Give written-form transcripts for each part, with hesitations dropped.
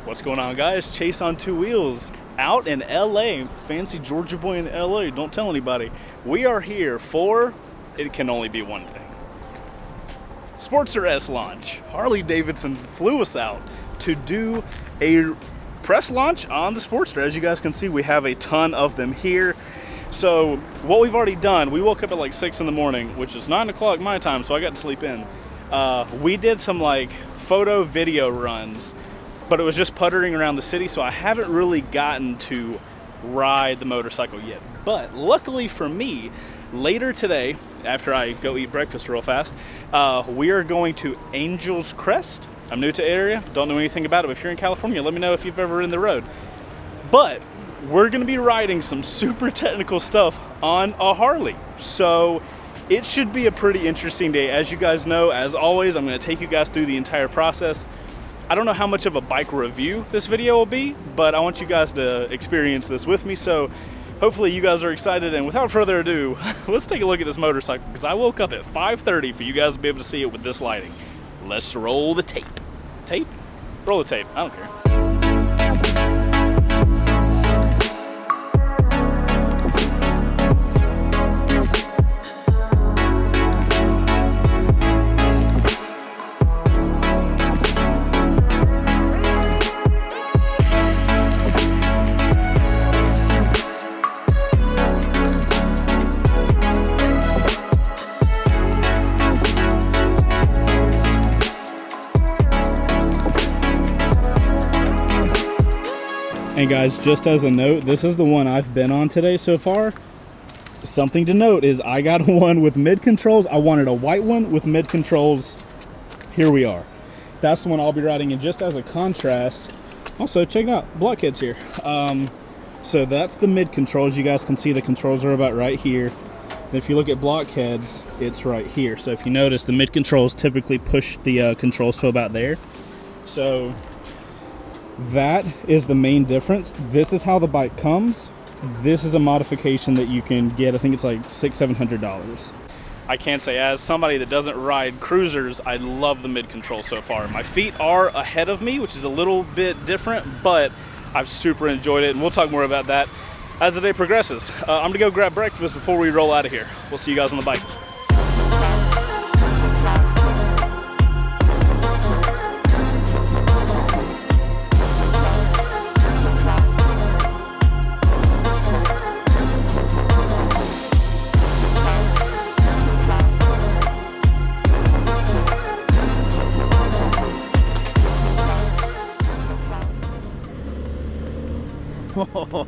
What's going on, guys? Chase on Two Wheels out in LA. Fancy Georgia boy in LA. Don't tell anybody. We are here for, it can only be one thing, Sportster S launch. Harley Davidson flew us out to do a press launch on the Sportster. As you guys can see, we have a ton of them here. So what we've already done, we woke up at like 6 in the morning, which is 9 o'clock my time, so I got to sleep in. We did some like photo video runs, but it was just puttering around the city, so I haven't really gotten to ride the motorcycle yet. But luckily for me, later today, after I go eat breakfast real fast, we are going to Angel's Crest. I'm new to the area, don't know anything about it, but if you're in California, let me know if you've ever ridden the road. But we're gonna be riding some super technical stuff on a Harley. So it should be a pretty interesting day. As you guys know, as always, I'm gonna take you guys through the entire process. I don't know how much of a bike review this video will be, but I want you guys to experience this with me. So hopefully you guys are excited, and without further ado, let's take a look at this motorcycle, because I woke up at 5:30 for you guys to be able to see it with this lighting. Let's roll the tape. Tape? Roll the tape, I don't care. And guys, just as a note, this is the one I've been on today so far. Something to note is I got one with mid controls. I wanted a white one with mid controls. Here we are. That's the one I'll be riding. And just as a contrast, also check it out, blockheads here. So that's the mid controls. You guys can see the controls are about right here. And if you look at blockheads, it's right here. So if you notice, the mid controls typically push the controls to about there. So that is the main difference. This is how the bike comes. This is a modification that you can get. I think it's like $600–700. I can't say, as somebody that doesn't ride cruisers, I love the mid control so far. My feet are ahead of me, which is a little bit different, but I've super enjoyed it, and we'll talk more about that as the day progresses. I'm gonna go grab breakfast before we roll out of here. We'll see you guys on the bike.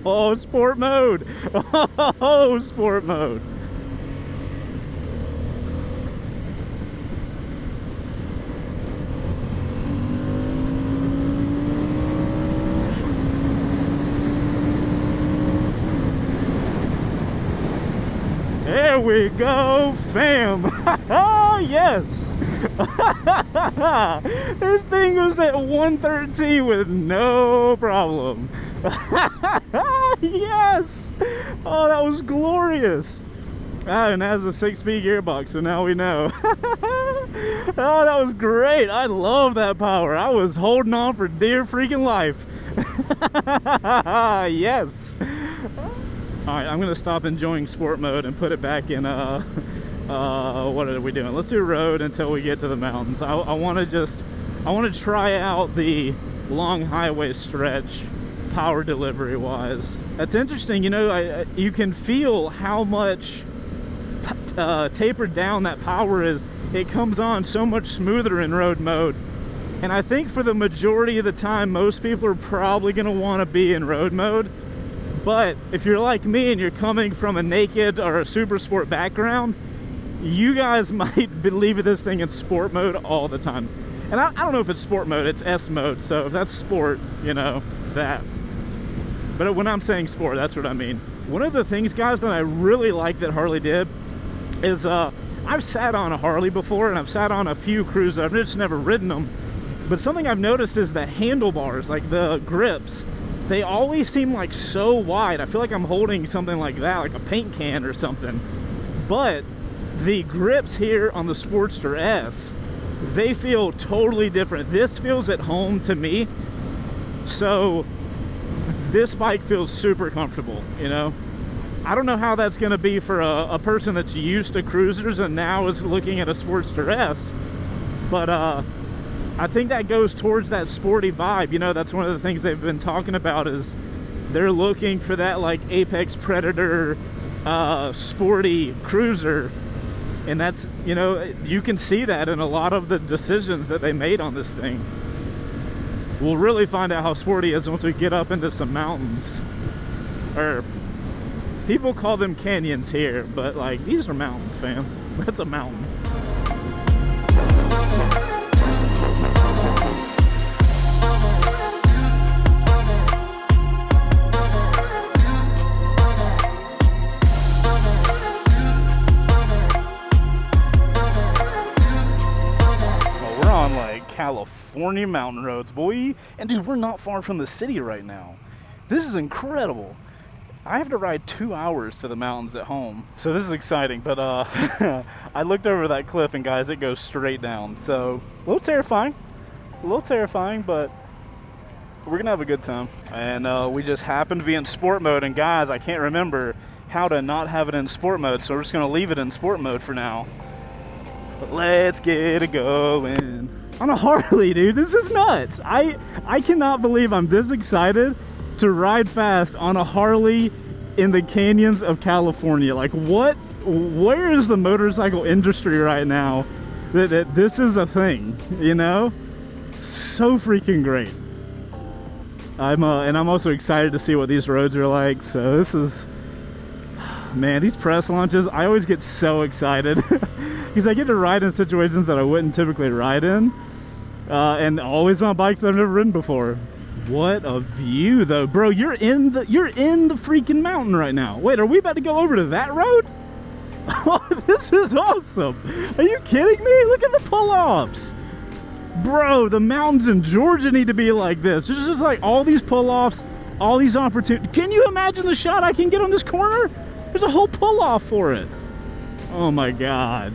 Oh, sport mode. Oh, sport mode. There we go, fam. Oh, yes. This thing was at 113 with no problem. Yes! Oh, that was glorious. And it has a 6-speed gearbox, so now we know. Oh, that was great. I love that power. I was holding on for dear freaking life. Yes. All right, I'm gonna stop enjoying sport mode and put it back in what are we doing? Let's do road until we get to the mountains. I want to try out the long highway stretch power delivery wise. That's interesting. You know, you can feel how much tapered down that power is. It comes on so much smoother in road mode, and I think for the majority of the time most people are probably going to want to be in road mode. But if you're like me and you're coming from a naked or a super sport background, you guys might be leaving this thing in sport mode all the time. And I don't know if it's sport mode, it's S mode, so if that's sport, you know, that. But when I'm saying sport, that's what I mean. One of the things, guys, that I really like that Harley did is I've sat on a Harley before, and I've sat on a few cruisers. I've just never ridden them. But something I've noticed is the handlebars, like the grips, they always seem like so wide. I feel like I'm holding something like that, like a paint can or something. But the grips here on the Sportster S, they feel totally different. This feels at home to me. So this bike feels super comfortable, you know. I don't know how that's going to be for a person that's used to cruisers and now is looking at a Sportster S, but I think that goes towards that sporty vibe. You know, that's one of the things they've been talking about, is they're looking for that like apex predator sporty cruiser, and that's, you know, you can see that in a lot of the decisions that they made on this thing. We'll really find out how sporty it is once we get up into some mountains. Or people call them canyons here, but like, these are mountains, fam. That's a mountain. California mountain roads, boy. And dude, we're not far from the city right now. This is incredible. I have to ride 2 hours to the mountains at home, so this is exciting. But I looked over that cliff, and guys, it goes straight down. So a little terrifying, but we're gonna have a good time. And we just happen to be in sport mode, and guys, I can't remember how to not have it in sport mode, so we're just gonna leave it in sport mode for now. But let's get it going. On a Harley, dude, this is nuts. I cannot believe I'm this excited to ride fast on a Harley in the canyons of California. Like, where is the motorcycle industry right now that this is a thing, you know? So freaking great. And I'm also excited to see what these roads are like. So this is, man, these press launches, I always get so excited because I get to ride in situations that I wouldn't typically ride in. And always on bikes that I've never ridden before. What a view, though, bro! You're in the freaking mountain right now. Wait, are we about to go over to that road? Oh, this is awesome! Are you kidding me? Look at the pull-offs, bro. The mountains in Georgia need to be like this. There's just like all these pull-offs, all these opportunities. Can you imagine the shot I can get on this corner? There's a whole pull-off for it. Oh my God,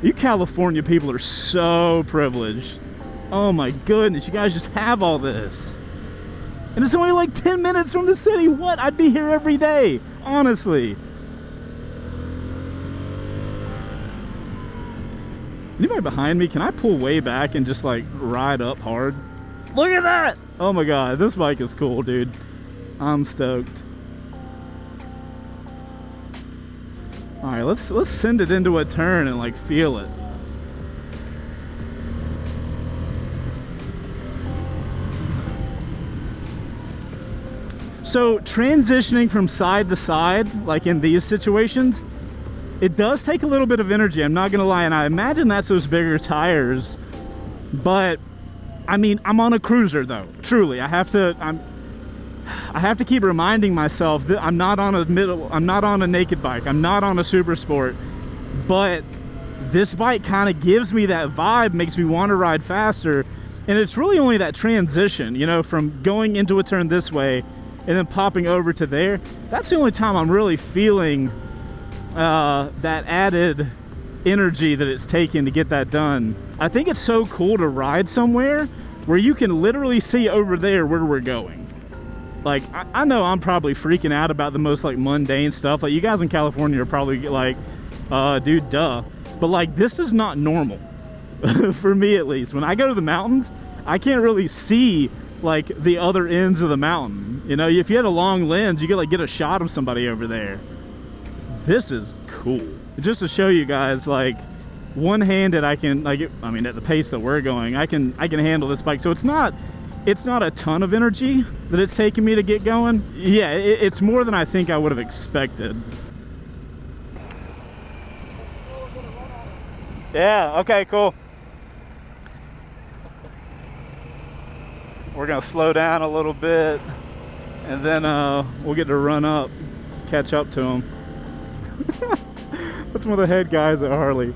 you California people are so privileged. Oh my goodness, you guys just have all this. And it's only like 10 minutes from the city. What? I'd be here every day, honestly. Anybody behind me? Can I pull way back and just like ride up hard? Look at that! Oh my God, this bike is cool, dude. I'm stoked. All right, let's send it into a turn and like feel it. So transitioning from side to side, like in these situations, it does take a little bit of energy, I'm not gonna lie, and I imagine that's those bigger tires. But I mean, I'm on a cruiser though, truly. I have to keep reminding myself that I'm not on a naked bike, I'm not on a super sport, but this bike kind of gives me that vibe, makes me want to ride faster. And it's really only that transition, you know, from going into a turn this way and then popping over to there. That's the only time I'm really feeling that added energy that it's taken to get that done. I think it's so cool to ride somewhere where you can literally see over there where we're going. Like, I know I'm probably freaking out about the most like mundane stuff. Like, you guys in California are probably like, dude, duh. But like, this is not normal. For me at least. When I go to the mountains, I can't really see like the other ends of the mountain. You know, if you had a long lens, you could like get a shot of somebody over there. This is cool. Just to show you guys, like, one-handed, I can, like, I mean, at the pace that we're going, I can handle this bike. So it's not a ton of energy that it's taking me to get going. Yeah, it's more than I think I would have expected. Yeah, okay, cool. We're gonna slow down a little bit, and then we'll get to run up, catch up to him. That's one of the head guys at Harley.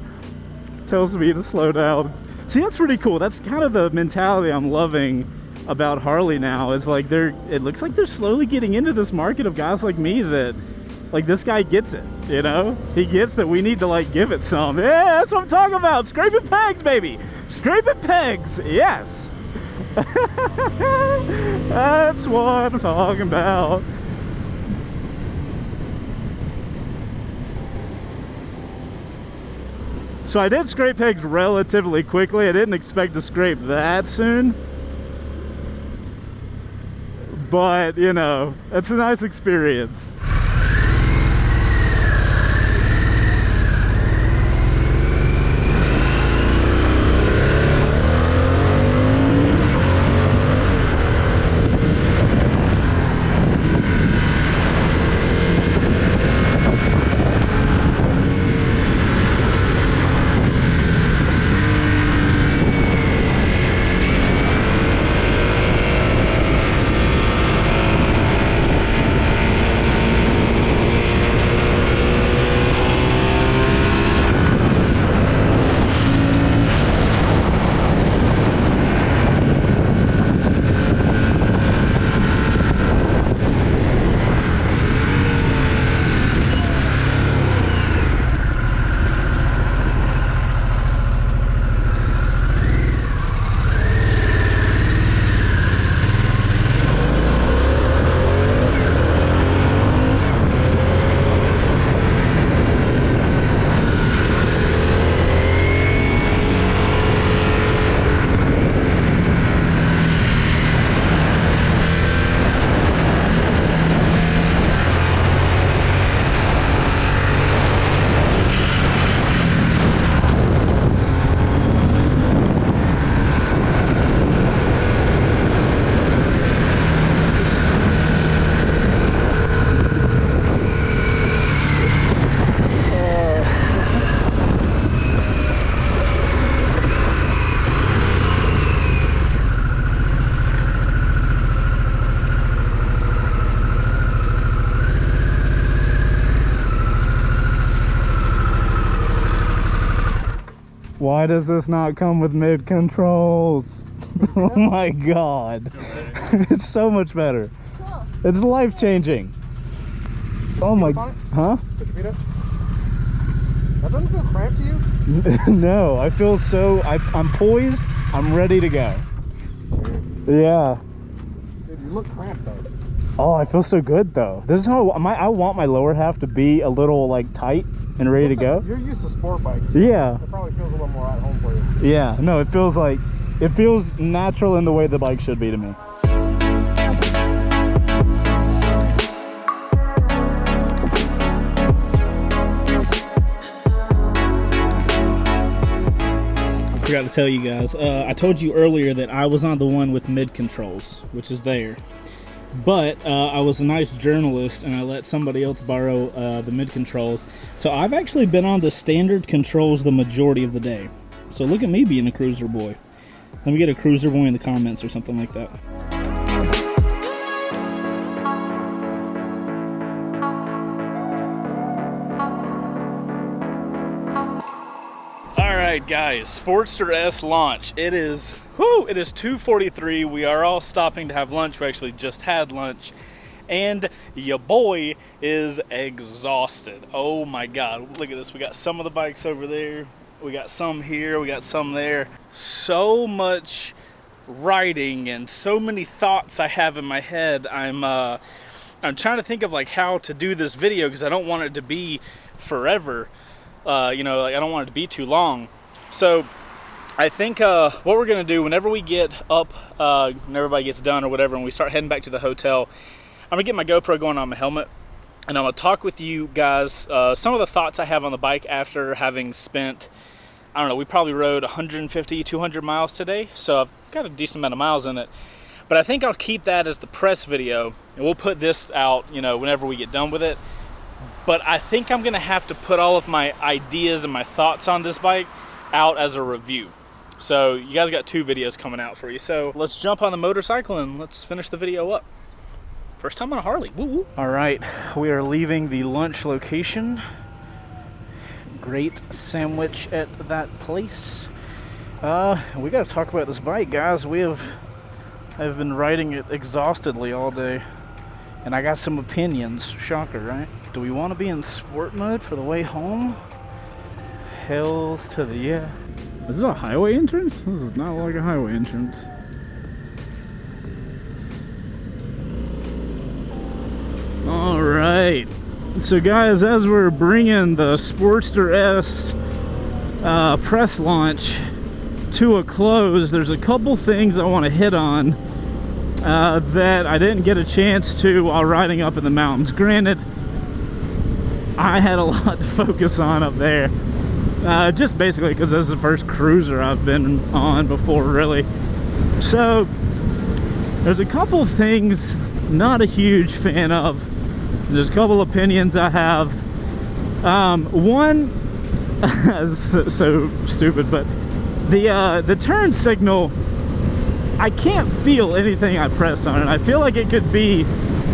Tells me to slow down. See, that's pretty cool. That's kind of the mentality I'm loving about Harley now, is like it looks like they're slowly getting into this market of guys like me that, like, this guy gets it, you know? He gets that we need to like give it some. Yeah, that's what I'm talking about. Scraping pegs, baby. Scraping pegs, yes. That's what I'm talking about. So I did scrape pegs relatively quickly. I didn't expect to scrape that soon. But, you know, it's a nice experience. Why does this not come with mid controls? Oh my god. It's so much better. Cool. It's life changing. Oh my, huh? Put your feet up. That doesn't feel cramped to you? No, I feel so, I'm poised, I'm ready to go. Yeah. Dude, you look cramped though. Oh, I feel so good though. This is how I want my lower half to be a little like tight and ready to go. You're used to sport bikes. So yeah. It probably feels a little more at home for you. Yeah, no, it feels natural in the way the bike should be to me. I forgot to tell you guys, I told you earlier that I was on the one with mid controls, which is there. But I was a nice journalist and I let somebody else borrow the mid controls. So I've actually been on the standard controls the majority of the day. So look at me being a cruiser boy. Let me get a cruiser boy in the comments or something like that. Alright guys, Sportster S launch. It is 2:43. We are all stopping to have lunch. We actually just had lunch. And your boy is exhausted. Oh my god, look at this. We got some of the bikes over there. We got some here, we got some there. So much riding and so many thoughts I have in my head. I'm trying to think of like how to do this video because I don't want it to be forever. You know, like I don't want it to be too long. So I think what we're gonna do whenever we get up, when everybody gets done or whatever, and we start heading back to the hotel, I'm gonna get my GoPro going on my helmet, and I'm gonna talk with you guys some of the thoughts I have on the bike after having spent, I don't know, we probably rode 150, 200 miles today, so I've got a decent amount of miles in it. But I think I'll keep that as the press video, and we'll put this out, you know, whenever we get done with it. But I think I'm gonna have to put all of my ideas and my thoughts on this bike out as a review. So you guys got 2 videos coming out for you. So let's jump on the motorcycle and let's finish the video up. First time on a Harley, woo woo. All right, we are leaving the lunch location. Great sandwich at that place. We gotta talk about this bike, guys. I've been riding it exhaustedly all day. And I got some opinions, shocker, right? Do we wanna be in sport mode for the way home? Hells to the yeah. Is this a highway entrance? This is not like a highway entrance. update. So guys, as we're bringing the Sportster S press launch to a close, there's a couple things I want to hit on that I didn't get a chance to while riding up in the mountains. Granted, I had a lot to focus on up there, just basically because this is the first cruiser I've been on before, really. So there's a couple things not a huge fan of. There's a couple opinions I have. One, so stupid, but the turn signal, I can't feel anything I press on it. I feel like it could be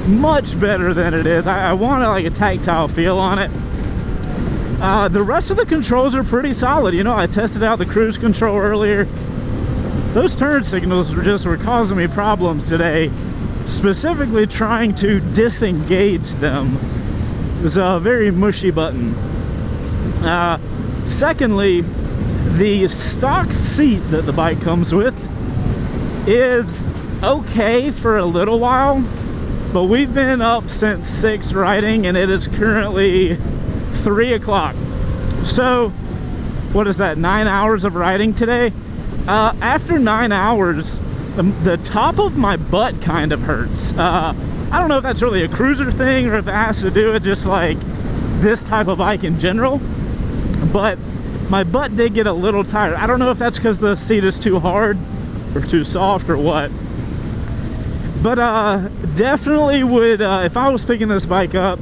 much better than it is. I want like a tactile feel on it. The rest of the controls are pretty solid. You know, I tested out the cruise control earlier. Those turn signals were causing me problems today, specifically trying to disengage them. It was a very mushy button. Secondly, the stock seat that the bike comes with is okay for a little while, but we've been up since 6 riding and it is currently 3 o'clock. So what is that, 9 hours of riding today? After 9 hours, the top of my butt kind of hurts. I don't know if that's really a cruiser thing or if it has to do with just like this type of bike in general, but my butt did get a little tired. I don't know if that's because the seat is too hard or too soft or what, but definitely would, if I was picking this bike up,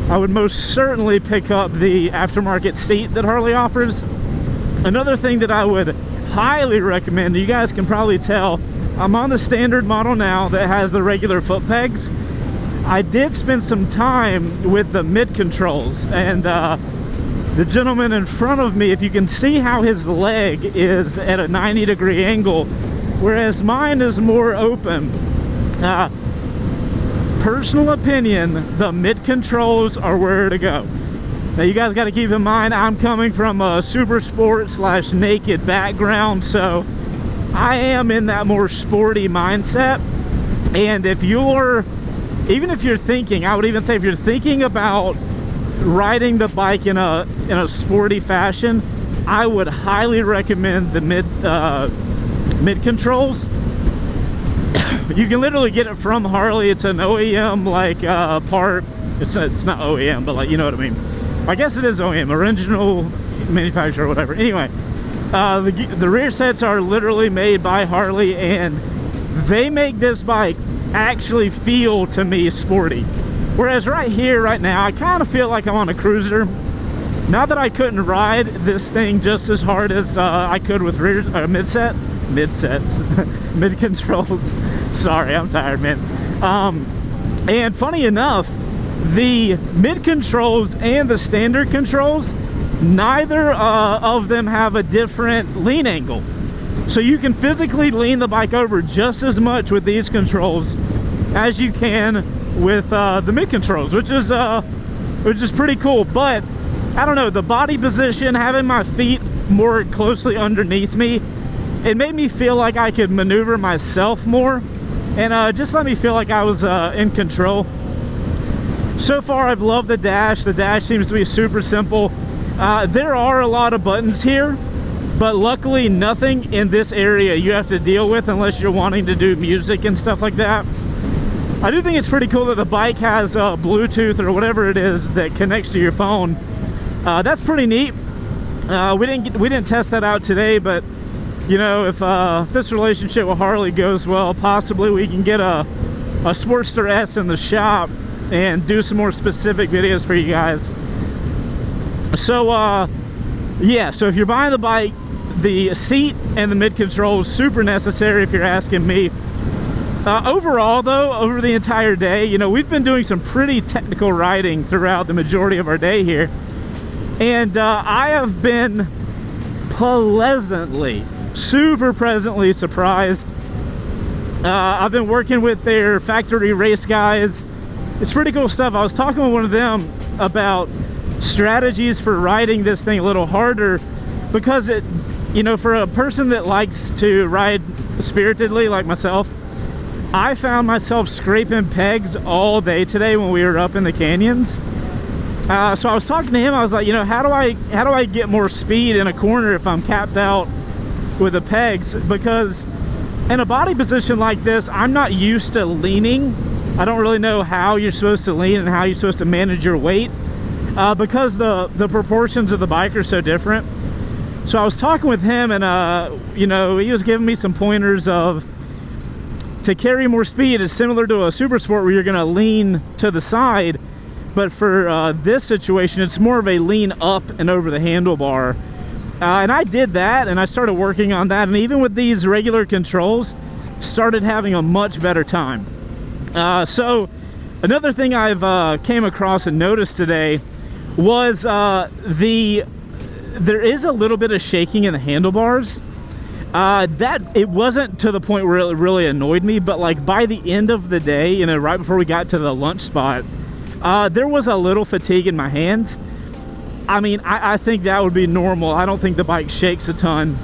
I would most certainly pick up the aftermarket seat that Harley offers. Another thing that I would highly recommend, you guys can probably tell, I'm on the standard model now that has the regular foot pegs. I did spend some time with the mid controls, and the gentleman in front of me, if you can see how his leg is at a 90-degree angle, whereas mine is more open. Personal opinion, the mid controls are where to go. Now you guys got to keep in mind, I'm coming from a super sport / naked background, so I am in that more sporty mindset. And if you're, even if you're thinking, I would even say if you're thinking about riding the bike in a sporty fashion, I would highly recommend the mid controls. You can literally get it from Harley. It's an OEM like part. It's not OEM, but like, you know what I mean. I guess it is OEM, original manufacturer or whatever. Anyway, the rear sets are literally made by Harley, and they make this bike actually feel, to me, sporty. Whereas right here, right now, I kind of feel like I'm on a cruiser. Not that I couldn't ride this thing just as hard as I could with mid controls. Sorry, I'm tired, man. And funny enough, the mid controls and the standard controls, neither of them have a different lean angle. So you can physically lean the bike over just as much with these controls as you can with the mid controls, which is pretty cool. But I don't know, the body position, having my feet more closely underneath me, it made me feel like I could maneuver myself more, and just let me feel like I was in control. So far, I've loved the dash. The dash seems to be super simple. There are a lot of buttons here, but luckily nothing in this area you have to deal with unless you're wanting to do music and stuff like that. I do think it's pretty cool that the bike has Bluetooth or whatever it is that connects to your phone. That's pretty neat. We didn't test that out today, but you know, if this relationship with Harley goes well, possibly we can get a Sportster S in the shop and do some more specific videos for you guys. So yeah, so if you're buying the bike, the seat and the mid control is super necessary if you're asking me. Overall though, over the entire day, you know, we've been doing some pretty technical riding throughout the majority of our day here, and I have been pleasantly, super pleasantly surprised. I've been working with their factory race guys. It's pretty cool stuff. I was talking with one of them about strategies for riding this thing a little harder, because it, you know, for a person that likes to ride spiritedly like myself, I found myself scraping pegs all day today when we were up in the canyons. So I was talking to him. I was like, you know, how do I get more speed in a corner if I'm capped out with the pegs? Because in a body position like this, I'm not used to leaning. I don't really know how you're supposed to lean and how you're supposed to manage your weight because the proportions of the bike are so different. So I was talking with him, and you know, he was giving me some pointers of to carry more speed is similar to a super sport where you're going to lean to the side, but for this situation, it's more of a lean up and over the handlebar. And I did that, and I started working on that, and even with these regular controls, started having a much better time. So another thing I've came across and noticed today was there is a little bit of shaking in the handlebars. That it wasn't to the point where it really annoyed me, but like by the end of the day, you know, right before we got to the lunch spot, there was a little fatigue in my hands. I mean, I think that would be normal. I don't think the bike shakes a ton.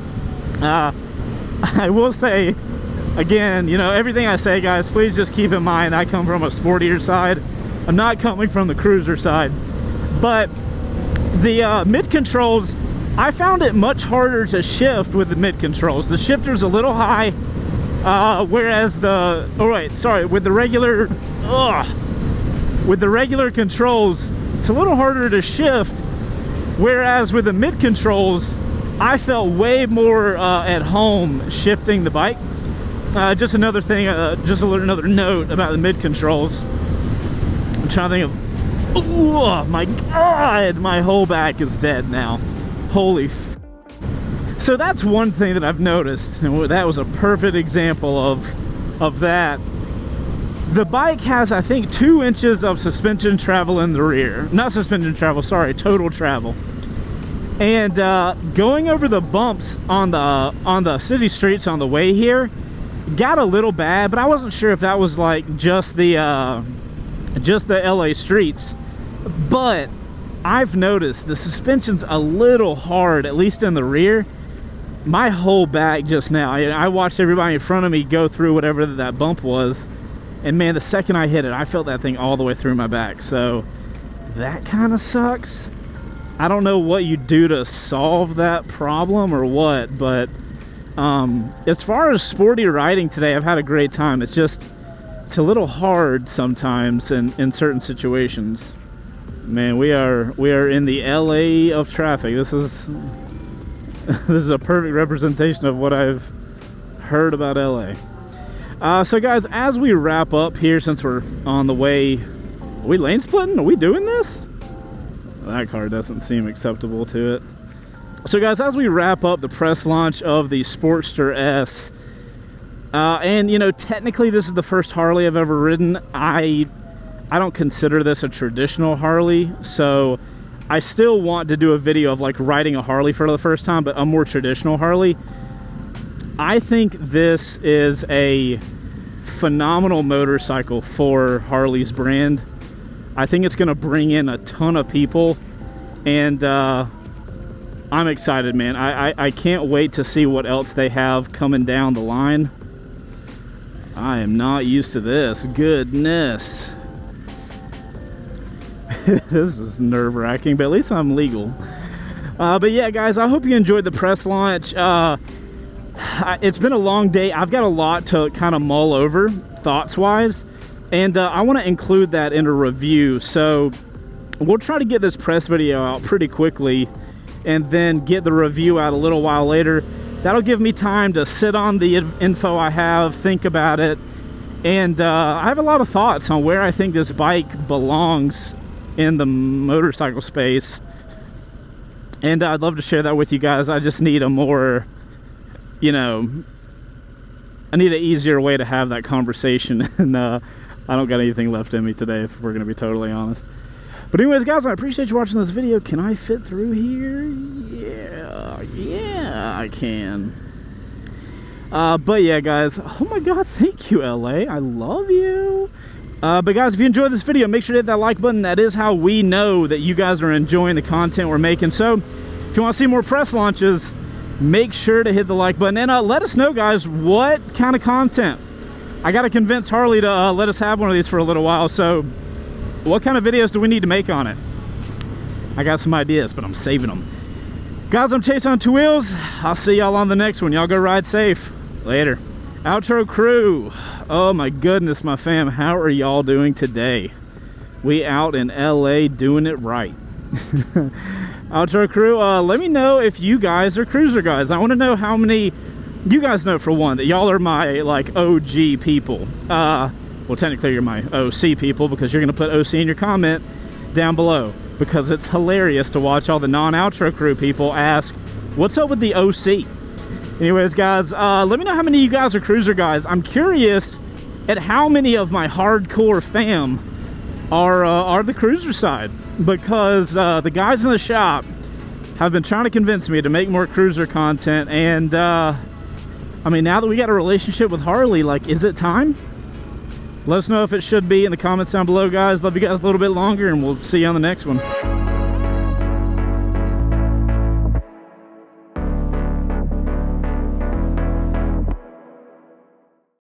I will say, again, you know, everything I say, guys, please just keep in mind I come from a sportier side. I'm not coming from the cruiser side. But the mid controls, I found it much harder to shift with the mid controls. The shifter's a little high, whereas with the regular controls, it's a little harder to shift. Whereas with the mid controls, I felt way more at home shifting the bike. Just another thing, another note about the mid controls. I'm trying to think of. Oh my God, my whole back is dead now. Holy f. So that's one thing that I've noticed, and that was a perfect example of that. The bike has, I think, 2 inches of suspension travel in the rear. Not suspension travel, sorry, total travel. And going over the bumps on the city streets on the way here got a little bad, but I wasn't sure if that was like just the LA streets. But I've noticed the suspension's a little hard, at least in the rear. My whole back just now, I watched everybody in front of me go through whatever that bump was, and man, the second I hit it, I felt that thing all the way through my back. So that kind of sucks. I don't know what you do to solve that problem or what, but as far as sporty riding today, I've had a great time. It's a little hard sometimes in certain situations. Man, we are in the LA of traffic. This is a perfect representation of what I've heard about LA. So guys, as we wrap up here, since we're on the way, are we lane splitting? Are we doing this? That car doesn't seem acceptable to it. So guys, as we wrap up the press launch of the Sportster S, and you know, technically this is the first Harley I've ever ridden. I don't consider this a traditional Harley, so I still want to do a video of like riding a Harley for the first time, but a more traditional Harley. I think this is a phenomenal motorcycle for Harley's brand. I think it's going to bring in a ton of people, and I'm excited, man. I can't wait to see what else they have coming down the line. I am not used to this. Goodness. This is nerve-wracking, but at least I'm legal. But yeah, guys, I hope you enjoyed the press launch. It's been a long day. I've got a lot to kind of mull over, thoughts-wise, and I want to include that in a review. So we'll try to get this press video out pretty quickly and then get the review out a little while later. That'll give me time to sit on the info I have, think about it, and I have a lot of thoughts on where I think this bike belongs in the motorcycle space, and I'd love to share that with you guys. I just need a more, you know, I need an easier way to have that conversation, and I don't got anything left in me today, if we're gonna be totally honest. But anyways, guys, I appreciate you watching this video. Can I fit through here? Yeah, I can. But yeah, guys, oh my God, thank you, LA. I love you. But guys, if you enjoyed this video, make sure to hit that like button. That is how we know that you guys are enjoying the content we're making. So if you want to see more press launches, make sure to hit the like button, and let us know, guys, what kind of content. I got to convince Harley to let us have one of these for a little while. So what kind of videos do we need to make on it? I got some ideas, but I'm saving them. Guys, I'm Chaseontwowheels. I'll see y'all on the next one. Y'all go ride safe. Later. Outro crew. Oh my goodness, my fam. How are y'all doing today? We out in LA doing it right. Outro crew, let me know if you guys are cruiser guys. I want to know how many you guys know, for one, that y'all are my like OG people. Well, technically you're my OC people, because you're gonna put OC in your comment down below, because it's hilarious to watch all the non-outro crew people ask what's up with the OC. Anyways, guys, let me know how many of you guys are cruiser guys. I'm curious at how many of my hardcore fam are the cruiser side, because the guys in the shop have been trying to convince me to make more cruiser content. And I mean, now that we got a relationship with Harley, like, is it time? Let us know if it should be in the comments down below, guys. Love you guys a little bit longer, and we'll see you on the next one.